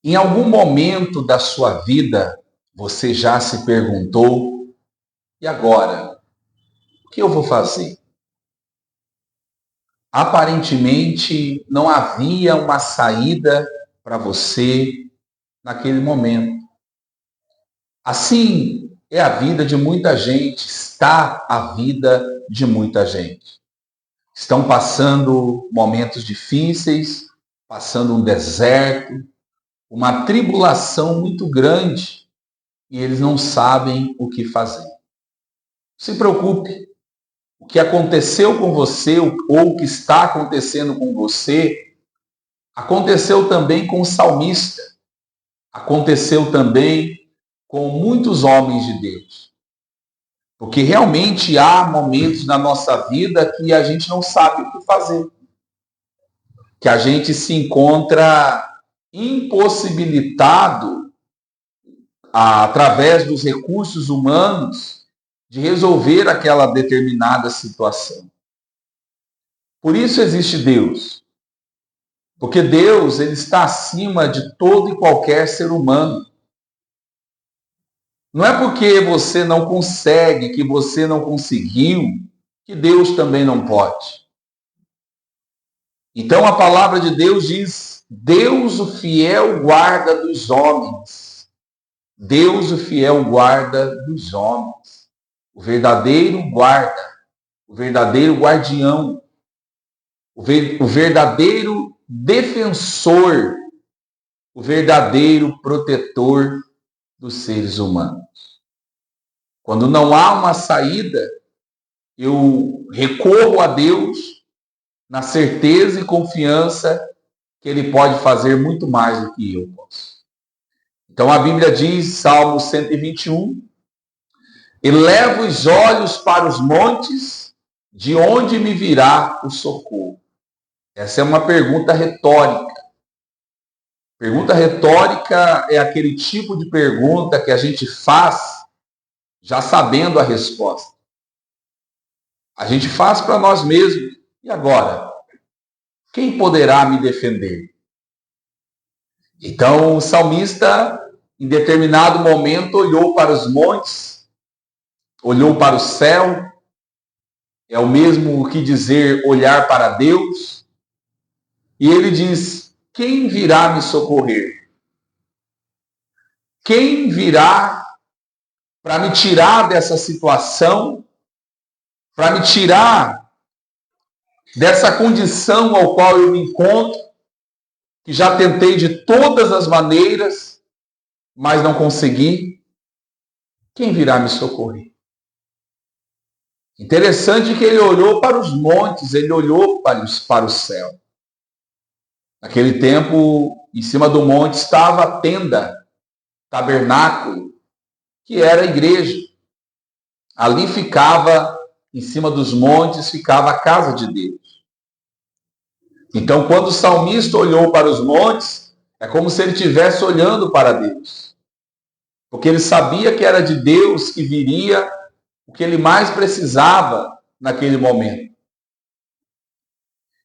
Em algum momento da sua vida, você já se perguntou: e agora? O que eu vou fazer? Aparentemente, não havia uma saída para você naquele momento. Assim é a vida de muita gente, está a vida de muita gente. Estão passando momentos difíceis, passando um deserto, uma tribulação muito grande, e eles não sabem o que fazer. Se preocupe. O que aconteceu com você ou o que está acontecendo com você, aconteceu também com o salmista. Aconteceu também com muitos homens de Deus. Porque realmente há momentos na nossa vida que a gente não sabe o que fazer. Que a gente se encontra impossibilitado, através dos recursos humanos, de resolver aquela determinada situação. Por isso existe Deus. Porque Deus, ele está acima de todo e qualquer ser humano. Não é porque você não consegue, que você não conseguiu, que Deus também não pode. Então a palavra de Deus diz: Deus o fiel guarda dos homens. Deus o fiel guarda dos homens. O verdadeiro guarda, o verdadeiro guardião, o verdadeiro defensor, o verdadeiro protetor dos seres humanos. Quando não há uma saída, eu recorro a Deus na certeza e confiança que Ele pode fazer muito mais do que eu posso. Então a Bíblia diz, Salmo 121, eleva os olhos para os montes, de onde me virá o socorro? Essa é uma pergunta retórica. Pergunta retórica é aquele tipo de pergunta que a gente faz já sabendo a resposta. A gente faz para nós mesmos. E agora? Quem poderá me defender? Então o salmista, em determinado momento, olhou para os montes, olhou para o céu. É o mesmo que dizer olhar para Deus. E ele diz: quem virá me socorrer? Quem virá para me tirar dessa situação, para me tirar dessa condição ao qual eu me encontro, que já tentei de todas as maneiras, mas não consegui? Quem virá me socorrer? Interessante que ele olhou para os montes, ele olhou para o céu. Naquele tempo, em cima do monte estava a tenda, tabernáculo, que era a igreja. Ali ficava, em cima dos montes, ficava a casa de Deus. Então, quando o salmista olhou para os montes, é como se ele estivesse olhando para Deus. Porque ele sabia que era de Deus que viria o que ele mais precisava naquele momento.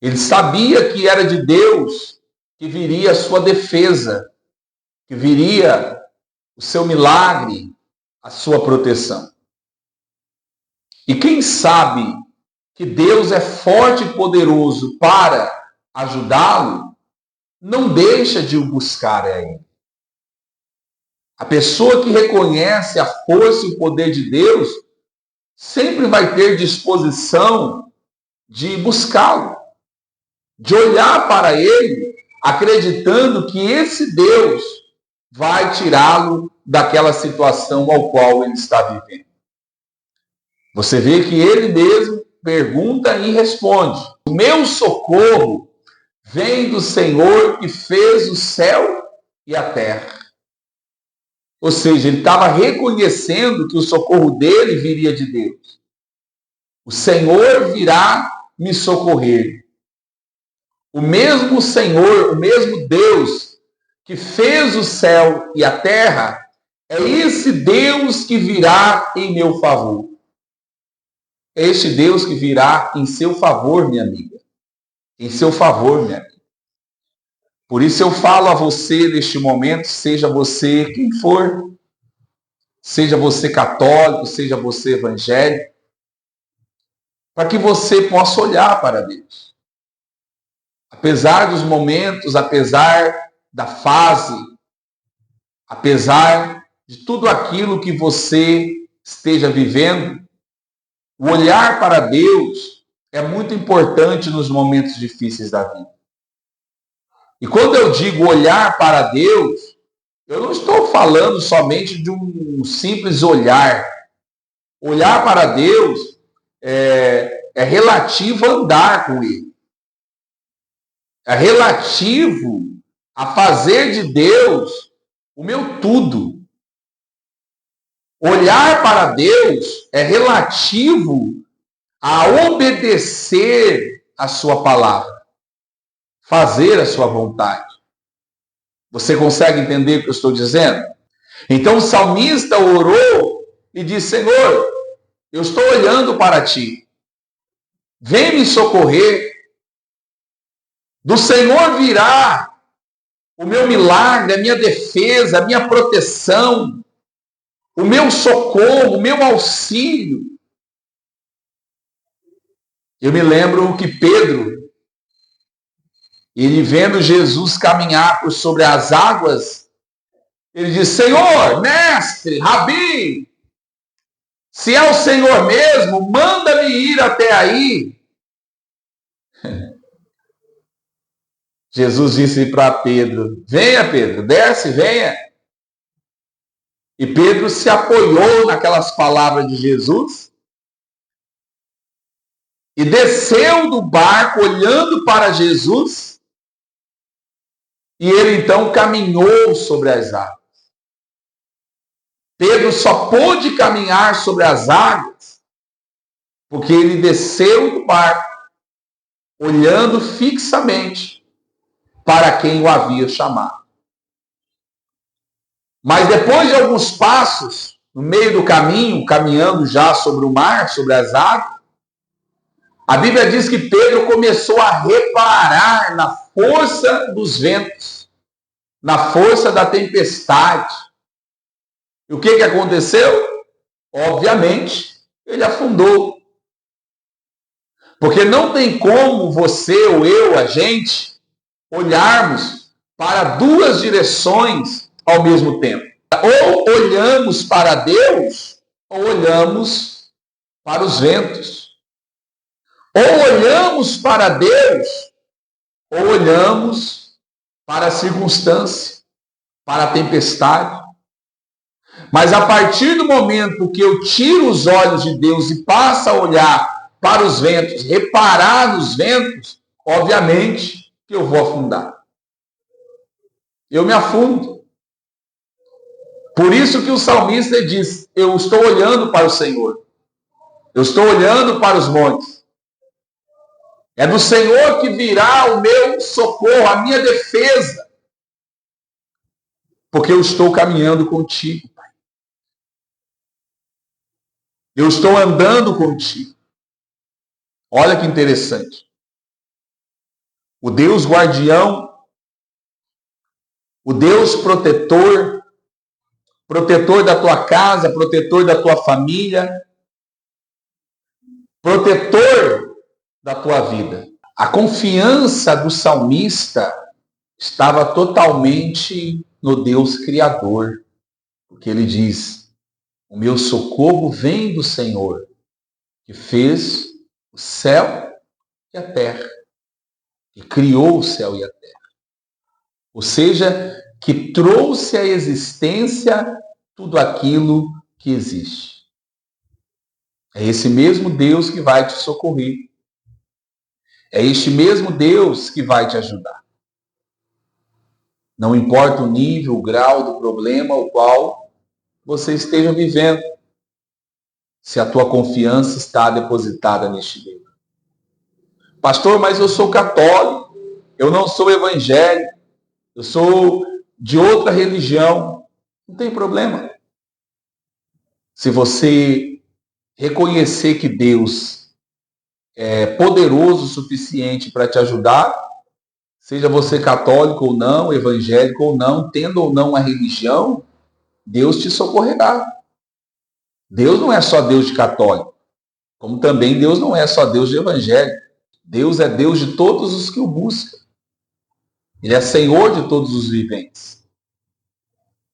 Ele sabia que era de Deus que viria a sua defesa, que viria o seu milagre, a sua proteção. E quem sabe que Deus é forte e poderoso para ajudá-lo, não deixa de o buscar a Ele. A pessoa que reconhece a força e o poder de Deus sempre vai ter disposição de buscá-lo, de olhar para Ele, acreditando que esse Deus vai tirá-lo daquela situação ao qual ele está vivendo. Você vê que ele mesmo pergunta e responde: o meu socorro vem do Senhor que fez o céu e a terra. Ou seja, ele estava reconhecendo que o socorro dele viria de Deus. O Senhor virá me socorrer. O mesmo Senhor, o mesmo Deus que fez o céu e a terra, é esse Deus que virá em meu favor. É este Deus que virá em seu favor, minha amiga. Em seu favor, minha amiga. Por isso eu falo a você neste momento, seja você quem for, seja você católico, seja você evangélico, para que você possa olhar para Deus. Apesar dos momentos, apesar da fase, apesar de tudo aquilo que você esteja vivendo, o olhar para Deus é muito importante nos momentos difíceis da vida. E quando eu digo olhar para Deus, eu não estou falando somente de um simples olhar. Olhar para Deus é relativo a andar com Ele. É relativo a fazer de Deus o meu tudo. Olhar para Deus é relativo a obedecer a sua palavra, fazer a sua vontade. Você consegue entender o que eu estou dizendo? Então o salmista orou e disse: Senhor, eu estou olhando para ti. Vem me socorrer. Do Senhor virá o meu milagre, a minha defesa, a minha proteção, o meu socorro, o meu auxílio. Eu me lembro que Pedro, ele vendo Jesus caminhar por sobre as águas, ele disse: Senhor, mestre, Rabi, se é o Senhor mesmo, manda-me ir até aí. Jesus disse para Pedro: venha, Pedro, desce, venha. E Pedro se apoiou naquelas palavras de Jesus e desceu do barco olhando para Jesus, e ele então caminhou sobre as águas. Pedro só pôde caminhar sobre as águas porque ele desceu do barco olhando fixamente para quem o havia chamado. Mas depois de alguns passos, no meio do caminho, caminhando já sobre o mar, sobre as águas, a Bíblia diz que Pedro começou a reparar na força dos ventos, na força da tempestade. E o que aconteceu? Obviamente, ele afundou. Porque não tem como você ou eu, a gente, olharmos para duas direções ao mesmo tempo. Ou olhamos para Deus, ou olhamos para os ventos. Ou olhamos para Deus, ou olhamos para a circunstância, para a tempestade. Mas a partir do momento que eu tiro os olhos de Deus e passo a olhar para os ventos, reparar nos ventos, obviamente que eu vou afundar. Eu me afundo. Por isso que o salmista diz: eu estou olhando para o Senhor. Eu estou olhando para os montes. É do Senhor que virá o meu socorro, a minha defesa. Porque eu estou caminhando contigo, Pai. Eu estou andando contigo. Olha que interessante. O Deus guardião, o Deus protetor, protetor da tua casa, protetor da tua família, protetor da tua vida. A confiança do salmista estava totalmente no Deus Criador, porque ele diz: o meu socorro vem do Senhor, que fez o céu e a terra, que criou o céu e a terra. Ou seja, que trouxe à existência tudo aquilo que existe. É esse mesmo Deus que vai te socorrer. É este mesmo Deus que vai te ajudar. Não importa o nível, o grau do problema o qual você esteja vivendo, se a tua confiança está depositada neste Deus. Pastor, mas eu sou católico, eu não sou evangélico, eu sou de outra religião. Não tem problema. Se você reconhecer que Deus é poderoso o suficiente para te ajudar, Seja você católico ou não, evangélico ou não, tendo ou não a religião, Deus te socorrerá. Deus não é só Deus de católico, como também Deus não é só Deus de evangélico. Deus é Deus de todos os que o buscam. Ele é Senhor de todos os viventes.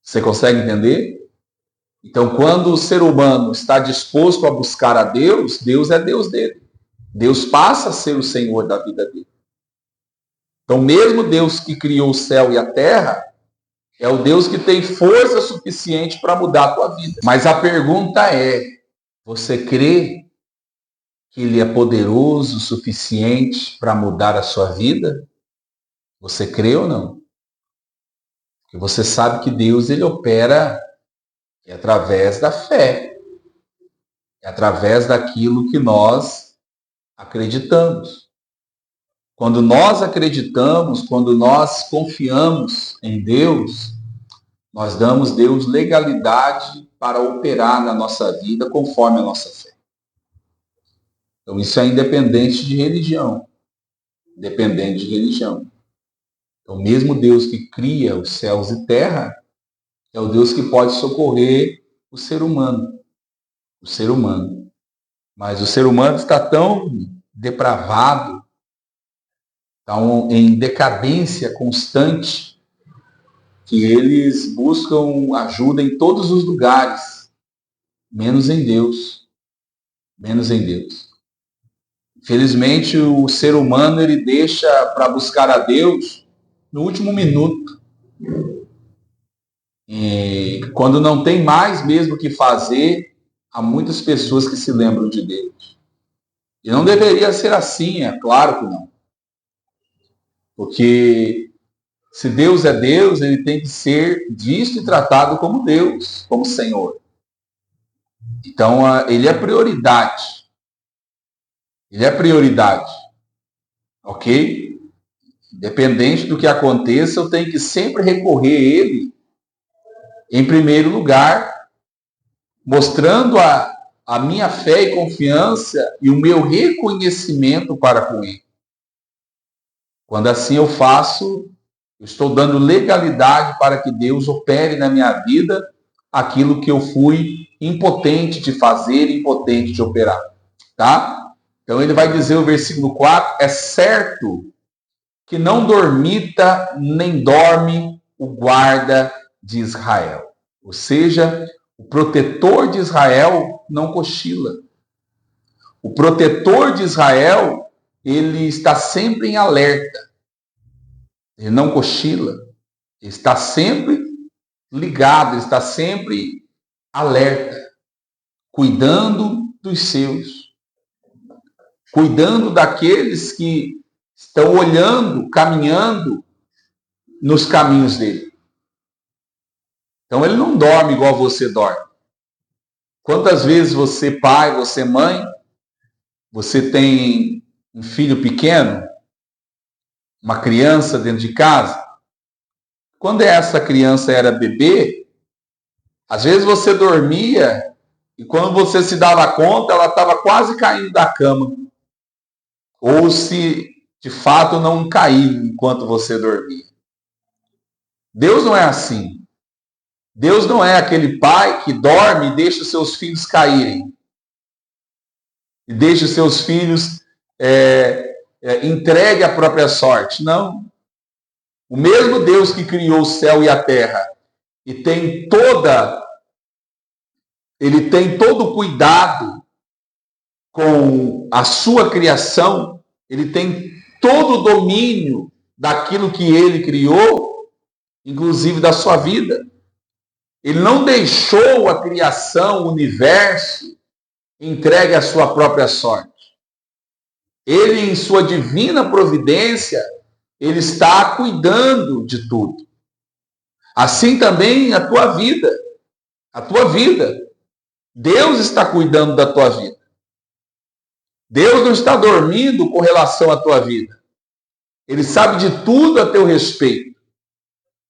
Você consegue entender? Então, quando o ser humano está disposto a buscar a Deus, Deus é Deus dele. Deus passa a ser o Senhor da vida dele. Então, mesmo Deus que criou o céu e a terra, é o Deus que tem força suficiente para mudar a tua vida. Mas a pergunta é, você crê que Ele é poderoso o suficiente para mudar a sua vida? Você crê ou não? Porque você sabe que Deus ele opera através da fé, através daquilo que nós acreditamos. Quando nós acreditamos, quando nós confiamos em Deus, nós damos Deus legalidade para operar na nossa vida conforme a nossa fé. Então isso é independente de religião. Independente de religião. Então mesmo Deus que cria os céus e terra, é o Deus que pode socorrer o ser humano. O ser humano. Mas o ser humano está tão depravado, tão em decadência constante, que eles buscam ajuda em todos os lugares, menos em Deus. Menos em Deus. Infelizmente, o ser humano ele deixa para buscar a Deus no último minuto. E quando não tem mais mesmo o que fazer, há muitas pessoas que se lembram de Deus. E não deveria ser assim, é claro que não. Porque se Deus é Deus, ele tem que ser visto e tratado como Deus, como Senhor. Então, ele é prioridade. Ele é prioridade. Ok? Independente do que aconteça, eu tenho que sempre recorrer a ele em primeiro lugar, mostrando a minha fé e confiança e o meu reconhecimento para com ele. Quando assim eu faço, eu estou dando legalidade para que Deus opere na minha vida aquilo que eu fui impotente de fazer, impotente de operar. Tá? Então ele vai dizer o versículo 4, é certo que não dormita nem dorme o guarda de Israel. Ou seja, o protetor de Israel não cochila. O protetor de Israel, ele está sempre em alerta. Ele não cochila. Ele está sempre ligado, ele está sempre alerta, cuidando dos seus. Cuidando daqueles que estão olhando, caminhando nos caminhos dele. Então ele não dorme igual você dorme. Quantas vezes você, pai, você, mãe, você tem um filho pequeno, uma criança dentro de casa? Quando essa criança era bebê, às vezes você dormia e quando você se dava conta, ela estava quase caindo da cama. Ou se de fato não caiu enquanto você dormia. Deus não é assim. Deus não é aquele pai que dorme e deixa os seus filhos caírem. E deixa os seus filhos entregue à própria sorte. Não. O mesmo Deus que criou o céu e a terra e ele tem todo o cuidado com a sua criação, ele tem todo o domínio daquilo que ele criou, inclusive da sua vida. Ele não deixou a criação, o universo, entregue à sua própria sorte. Ele, em sua divina providência, ele está cuidando de tudo. Assim também a tua vida. A tua vida. Deus está cuidando da tua vida. Deus não está dormindo com relação à tua vida. Ele sabe de tudo a teu respeito.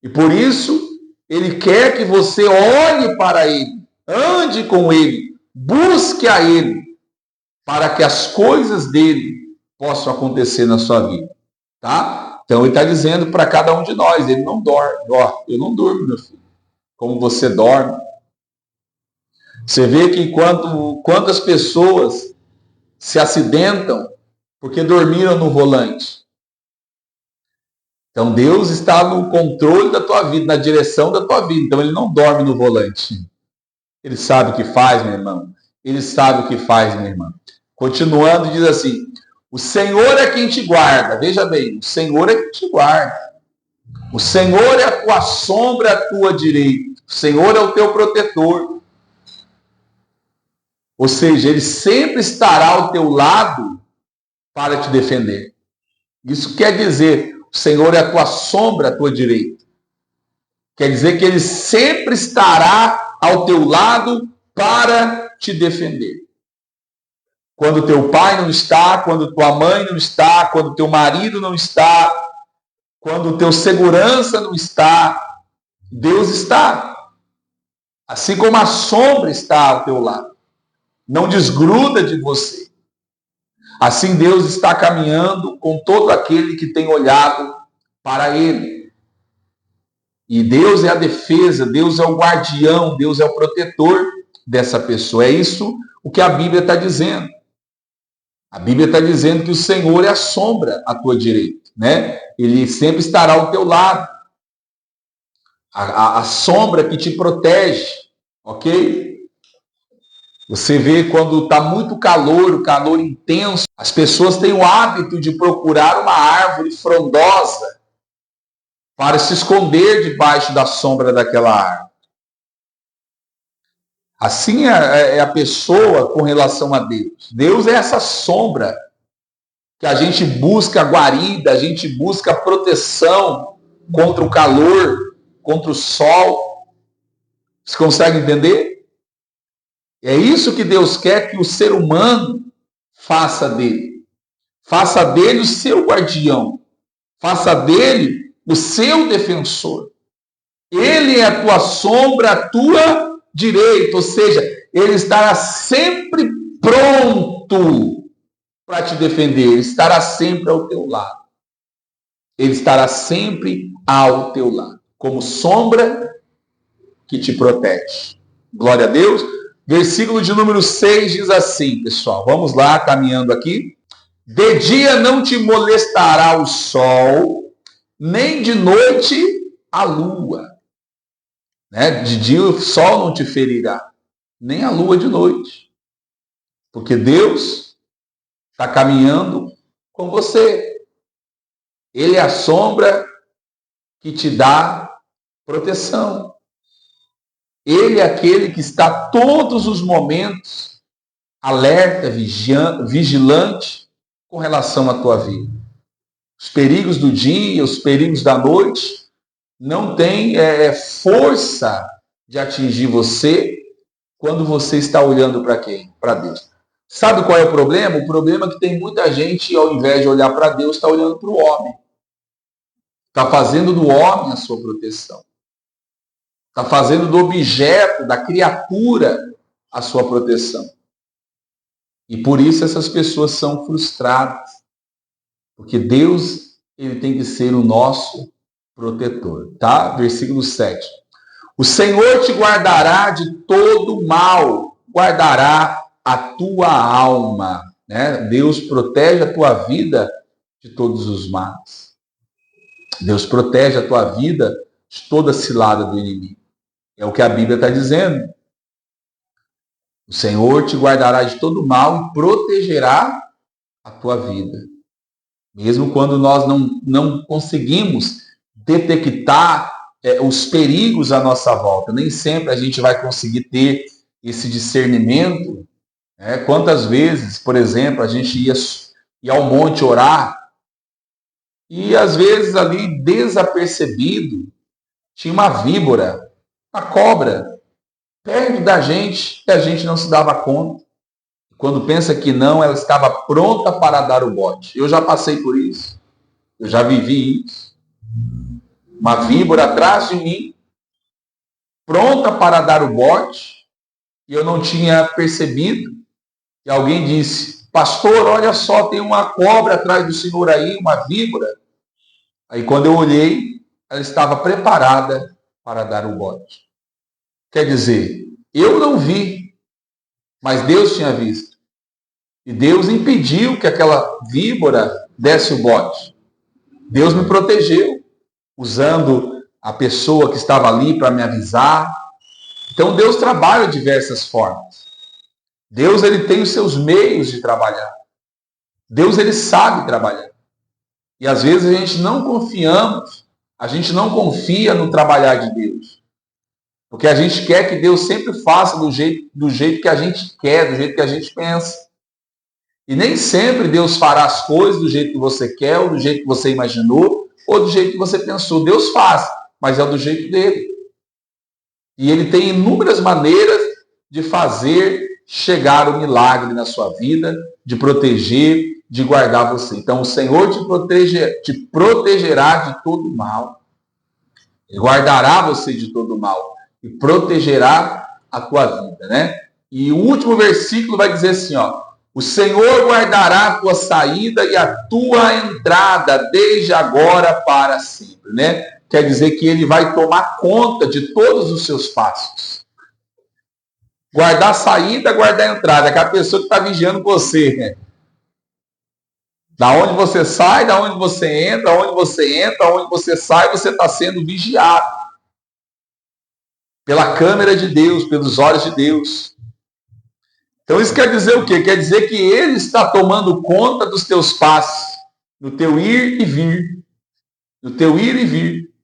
E por isso, ele quer que você olhe para ele, ande com ele, busque a ele, para que as coisas dele possam acontecer na sua vida. Tá? Então ele está dizendo para cada um de nós, ele não dorme. Ó, eu não durmo, meu filho. Como você dorme. Você vê que quantas pessoas se acidentam porque dormiram no volante. Então Deus está no controle da tua vida, na direção da tua vida. Então ele não dorme no volante. Ele sabe o que faz, meu irmão. Ele sabe o que faz, minha irmã. Continuando, diz assim: o Senhor é quem te guarda. Veja bem, o Senhor é quem te guarda. O Senhor é a tua sombra, a tua direita. O Senhor é o teu protetor. Ou seja, ele sempre estará ao teu lado para te defender. Isso quer dizer, o Senhor é a tua sombra, a tua direita. Quer dizer que ele sempre estará ao teu lado para te defender. Quando teu pai não está, quando tua mãe não está, quando teu marido não está, quando teu segurança não está, Deus está. Assim como a sombra está ao teu lado. Não desgruda de você. Assim Deus está caminhando com todo aquele que tem olhado para ele. E Deus é a defesa, Deus é o guardião, Deus é o protetor dessa pessoa. É isso o que a Bíblia está dizendo. A Bíblia está dizendo que o Senhor é a sombra à tua direita, né? Ele sempre estará ao teu lado. A sombra que te protege, ok? Você vê quando está muito calor, o calor intenso, as pessoas têm o hábito de procurar uma árvore frondosa para se esconder debaixo da sombra daquela árvore. Assim é a pessoa com relação a Deus. Deus é essa sombra que a gente busca guarida, a gente busca proteção contra o calor, contra o sol. Você consegue entender? É isso que Deus quer que o ser humano faça dele. Faça dele o seu guardião. Faça dele o seu defensor. Ele é a tua sombra, a tua direita. Ou seja, ele estará sempre pronto para te defender. Ele estará sempre ao teu lado. Ele estará sempre ao teu lado. Como sombra que te protege. Glória a Deus. Versículo de número 6 diz assim, pessoal. Vamos lá, caminhando aqui. De dia não te molestará o sol, nem de noite a lua. Né? De dia o sol não te ferirá, nem a lua de noite. Porque Deus está caminhando com você. Ele é a sombra que te dá proteção. Ele é aquele que está todos os momentos alerta, vigilante com relação à tua vida. Os perigos do dia, os perigos da noite não têm força de atingir você quando você está olhando para quem? Para Deus. Sabe qual é o problema? O problema é que tem muita gente, ao invés de olhar para Deus, está olhando para o homem. Está fazendo do homem a sua proteção. Está fazendo do objeto, da criatura, a sua proteção. E por isso essas pessoas são frustradas. Porque Deus, ele tem que ser o nosso protetor. Tá? Versículo 7. O Senhor te guardará de todo mal, guardará a tua alma. Né? Deus protege a tua vida de todos os males. Deus protege a tua vida de toda cilada do inimigo. É o que a Bíblia está dizendo. O Senhor te guardará de todo mal e protegerá a tua vida. Mesmo quando nós não conseguimos detectar os perigos à nossa volta. Nem sempre a gente vai conseguir ter esse discernimento. Quantas vezes, por exemplo, a gente ia ao monte orar e às vezes ali desapercebido tinha uma víbora, uma cobra, perto da gente e a gente não se dava conta. Quando pensa que não, ela estava pronta para dar o bote. Eu já passei por isso. Eu já vivi isso. Uma víbora atrás de mim, pronta para dar o bote, e eu não tinha percebido. E alguém disse, pastor, olha só, tem uma cobra atrás do senhor aí, uma víbora. Aí quando eu olhei, ela estava preparada para dar o bote. Quer dizer, eu não vi, mas Deus tinha visto. E Deus impediu que aquela víbora desse o bote. Deus me protegeu, usando a pessoa que estava ali para me avisar. Então Deus trabalha de diversas formas. Deus ele tem os seus meios de trabalhar. Deus ele sabe trabalhar. E às vezes a gente não confiamos, a gente não confia no trabalhar de Deus. Porque a gente quer que Deus sempre faça do jeito que a gente quer, do jeito que a gente pensa. E nem sempre Deus fará as coisas do jeito que você quer, ou do jeito que você imaginou, ou do jeito que você pensou. Deus faz, mas é do jeito dele. E ele tem inúmeras maneiras de fazer chegar o milagre na sua vida, de proteger, de guardar você. Então o Senhor te protegerá de todo mal. Ele guardará você de todo mal e protegerá a tua vida, né? E o último versículo vai dizer assim, ó: o Senhor guardará a tua saída e a tua entrada desde agora para sempre, né? Quer dizer que ele vai tomar conta de todos os seus passos. Guardar a saída, guardar a entrada. É aquela pessoa que está vigiando você, né? Da onde você sai, da onde você entra, onde você sai, você está sendo vigiado. Pela câmera de Deus, pelos olhos de Deus. Então isso quer dizer o quê? Quer dizer que ele está tomando conta dos teus passos, no teu ir e vir, no teu ir e vir,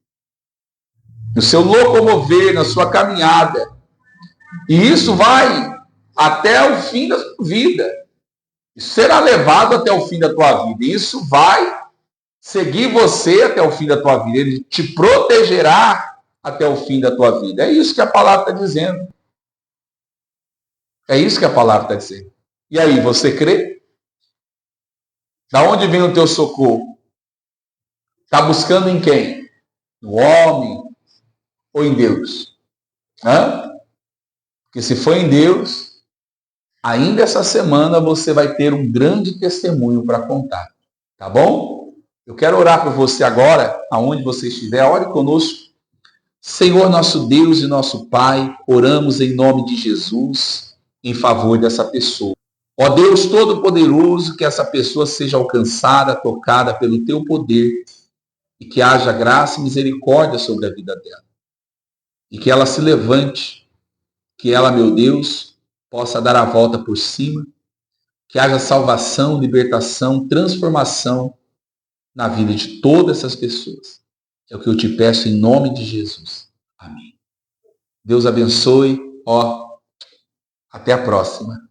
no seu locomover, na sua caminhada. E isso vai até o fim da sua vida. Isso será levado até o fim da tua vida. E isso vai seguir você até o fim da tua vida. Ele te protegerá até o fim da tua vida. É isso que a palavra está dizendo. É isso que a palavra está dizendo. E aí, você crê? Da onde vem o teu socorro? Está buscando em quem? No homem ou em Deus? Porque se for em Deus, ainda essa semana você vai ter um grande testemunho para contar. Tá bom? Eu quero orar por você agora, aonde você estiver. Ore conosco. Senhor, nosso Deus e nosso Pai, oramos em nome de Jesus em favor dessa pessoa. Ó Deus Todo-Poderoso, que essa pessoa seja alcançada, tocada pelo Teu poder e que haja graça e misericórdia sobre a vida dela. E que ela se levante, que ela, meu Deus, possa dar a volta por cima, que haja salvação, libertação, transformação na vida de todas essas pessoas. É o que eu te peço em nome de Jesus. Amém. Deus abençoe. Até a próxima.